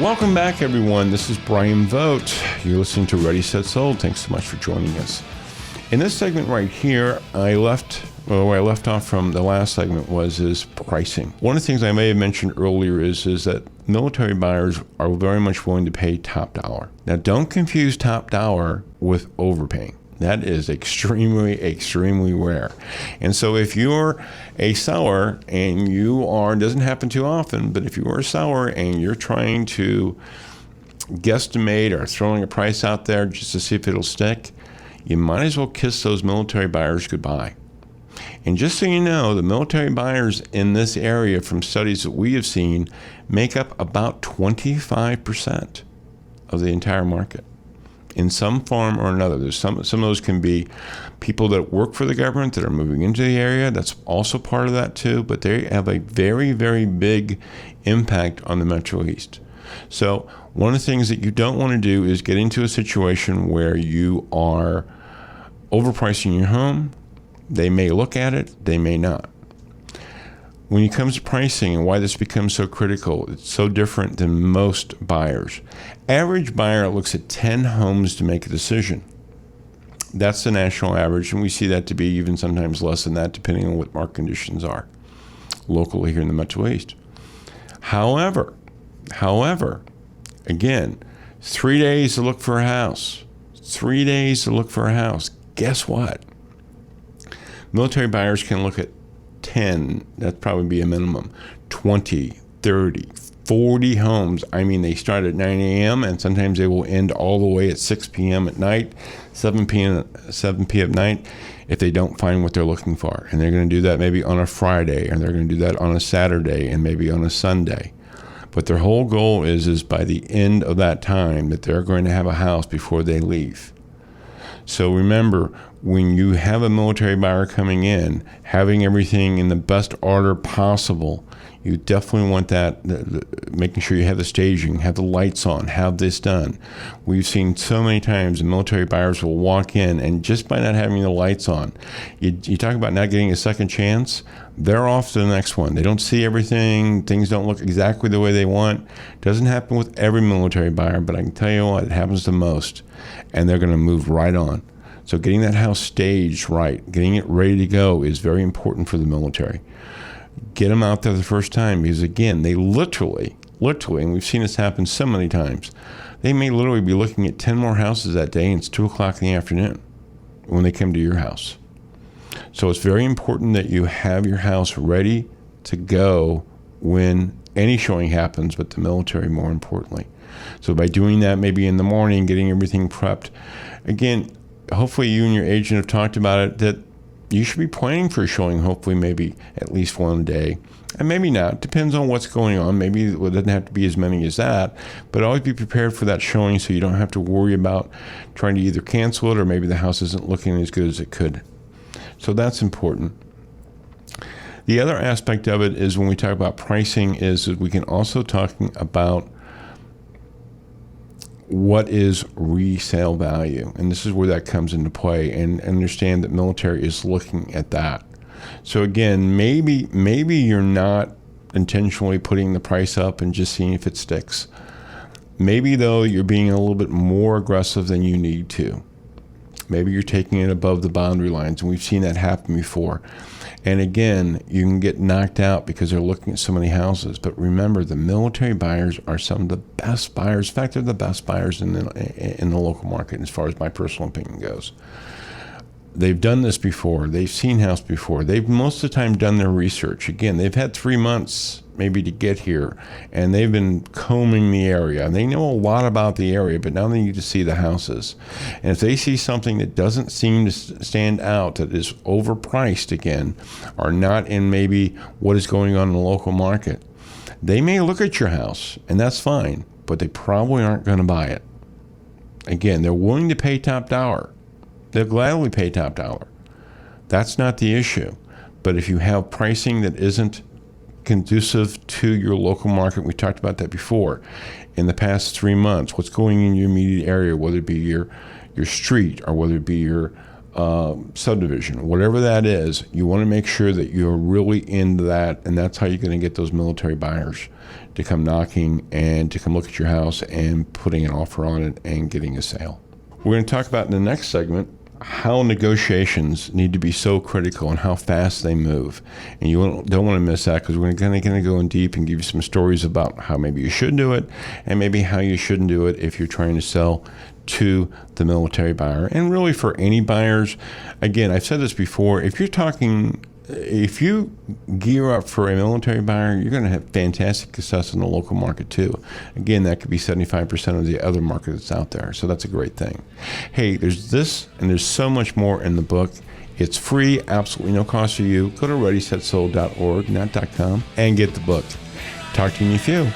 Welcome back, everyone. This is Bryan Vogt. You're listening to Ready, Set, Sold. Thanks so much for joining us. In this segment right here, where I left off from the last segment is pricing. One of the things I may have mentioned earlier is that military buyers are very much willing to pay top dollar. Now, don't confuse top dollar with overpaying. That is extremely, extremely rare. And so if you're a seller and doesn't happen too often, but if you are a seller and you're trying to guesstimate or throwing a price out there just to see if it'll stick, you might as well kiss those military buyers goodbye. And just so you know, the military buyers in this area, from studies that we have seen, make up about 25% of the entire market in some form or another. There's some of those can be people that work for the government that are moving into the area. That's also part of that too, but they have a very, very big impact on the Metro East. So one of the things that you don't want to do is get into a situation where you are overpricing your home. They may look at it, they may not. When it comes to pricing and why this becomes so critical, it's so different than most buyers. Average buyer looks at 10 homes to make a decision. That's the national average, and we see that to be even sometimes less than that, depending on what market conditions are locally here in the Metro East. However, again, 3 days to look for a house. 3 days to look for a house. Guess what? Military buyers can look at 10, that'd probably be a minimum, 20, 30, 40 homes. I mean, they start at 9 a.m. and sometimes they will end all the way at 6 p.m. at night, 7 p.m. at night, if they don't find what they're looking for. And they're going to do that maybe on a Friday, and they're going to do that on a Saturday, and maybe on a Sunday. But their whole goal is by the end of that time that they're going to have a house before they leave. So remember, when you have a military buyer coming in, having everything in the best order possible, you definitely want that, making sure you have the staging, have the lights on, have this done. We've seen so many times the military buyers will walk in, and just by not having the lights on, you talk about not getting a second chance, they're off to the next one. They don't see everything. Things don't look exactly the way they want. Doesn't happen with every military buyer, but I can tell you what, it happens the most, and they're going to move right on. So getting that house staged right, getting it ready to go is very important for the military. Get them out there the first time, because again, they literally, and we've seen this happen so many times, they may literally be looking at 10 more houses that day, and it's 2 o'clock in the afternoon when they come to your house. So it's very important that you have your house ready to go when any showing happens, but the military more importantly. So by doing that, maybe in the morning, getting everything prepped, again, hopefully you and your agent have talked about it, that you should be planning for a showing, hopefully maybe at least one a day. And maybe not. Depends on what's going on. Maybe it doesn't have to be as many as that. But always be prepared for that showing so you don't have to worry about trying to either cancel it or maybe the house isn't looking as good as it could. So that's important. The other aspect of it is when we talk about pricing is that we can also talking about what is resale value, and this is where that comes into play, and understand that military is looking at that. So again, maybe you're not intentionally putting the price up and just seeing if it sticks. Maybe though you're being a little bit more aggressive than you need to. Maybe you're taking it above the boundary lines, and we've seen that happen before. And again, you can get knocked out because they're looking at so many houses. But remember, the military buyers are some of the best buyers. In fact, they're the best buyers in the local market, as far as my personal opinion goes. They've done this before. They've seen house before. They've most of the time done their research. Again, they've had 3 months maybe to get here, and they've been combing the area. And they know a lot about the area, but now they need to see the houses. And if they see something that doesn't seem to stand out, that is overpriced again, or not in maybe what is going on in the local market, they may look at your house, and that's fine, but they probably aren't going to buy it. Again, they're willing to pay top dollar. They'll gladly pay top dollar. That's not the issue. But if you have pricing that isn't conducive to your local market, we talked about that before, in the past 3 months, what's going in your immediate area, whether it be your street or whether it be your subdivision, whatever that is, you want to make sure that you're really into that, and that's how you're going to get those military buyers to come knocking and to come look at your house and putting an offer on it and getting a sale. We're going to talk about in the next segment how negotiations need to be so critical and how fast they move. And you don't want to miss that, because we're going to go in deep and give you some stories about how maybe you should do it and maybe how you shouldn't do it if you're trying to sell to the military buyer. And really for any buyers, again, I've said this before, if you gear up for a military buyer, you're going to have fantastic success in the local market too. Again, that could be 75% of the other market that's out there. So that's a great thing. Hey, there's this and there's so much more in the book. It's free, absolutely no cost for you. Go to readysetsold.org, not .com, and get the book. Talk to you in a few.